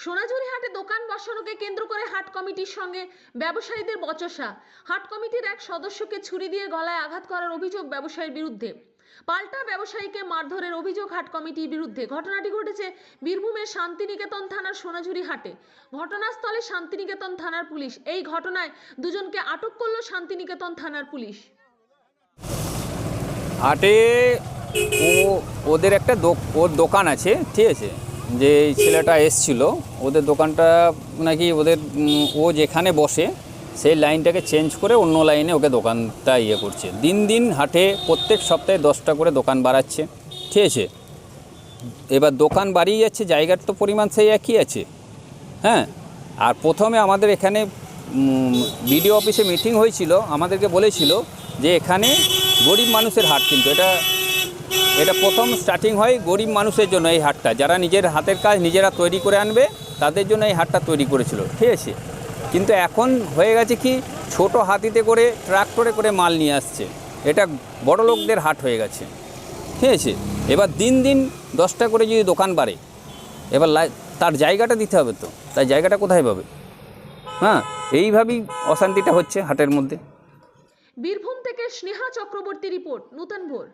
সোনাঝুরি হাটে দোকান বসানোকে কেন্দ্র করে হাট কমিটির সঙ্গে ব্যবসায়ীদের বচসা। হাট কমিটির এক সদস্যকে ছুরি দিয়ে গলায় আঘাত করার অভিযোগ ব্যবসায়ীর বিরুদ্ধে। পাল্টা ব্যবসায়ীকে মারধরের অভিযোগ হাট কমিটির বিরুদ্ধে। ঘটনাটি ঘটেছে বীরভূমের শান্তিনিকেতন থানার সোনাঝুরি হাটে। ঘটনাস্থলে শান্তিনিকেতন থানার পুলিশ। এই ঘটনায় দুজনকে আটক করল শান্তিনিকেতন থানার পুলিশ। হাটে ওদের একটা ওর দোকান আছে, ঠিক আছে, যে ছেলেটা এসছিল ওদের দোকানটা নাকি ওদের ও যেখানে বসে সেই লাইনটাকে চেঞ্জ করে অন্য লাইনে ওকে দোকানটা করছে। দিন দিন হাটে প্রত্যেক সপ্তাহে 10টা করে দোকান বাড়াচ্ছে, ঠিক আছে। এবার দোকান বাড়িয়ে যাচ্ছে, জায়গার তো পরিমাণ সেই একই আছে, হ্যাঁ। আর প্রথমে আমাদের এখানে বিডিও অফিসে মিটিং হয়েছিল, আমাদেরকে বলেছিল যে এখানে গরিব মানুষের হাট, কিন্তু এটা প্রথম স্টার্টিং হয় গরিব মানুষের জন্য। এই হাটটা যারা নিজের হাতের কাজ নিজেরা তৈরি করে আনবে তাদের জন্য এই হাটটা তৈরি করেছিল, ঠিক আছে। কিন্তু এখন হয়ে গেছে কি, ছোট হাতিতে করে ট্রাক্টরে করে মাল নিয়ে আসছে, এটা বড় লোকদের হাট হয়ে গেছে, ঠিক আছে। এবার দিন দিন 10টা করে যদি দোকান বাড়ে, এবার তার জায়গাটা দিতে হবে, তো তার জায়গাটা কোথায় পাবে? হ্যাঁ, এইভাবেই অশান্তিটা হচ্ছে হাটের মধ্যে। বীরভূম থেকে স্নেহা চক্রবর্তী রিপোর্ট, নূতন ভোর।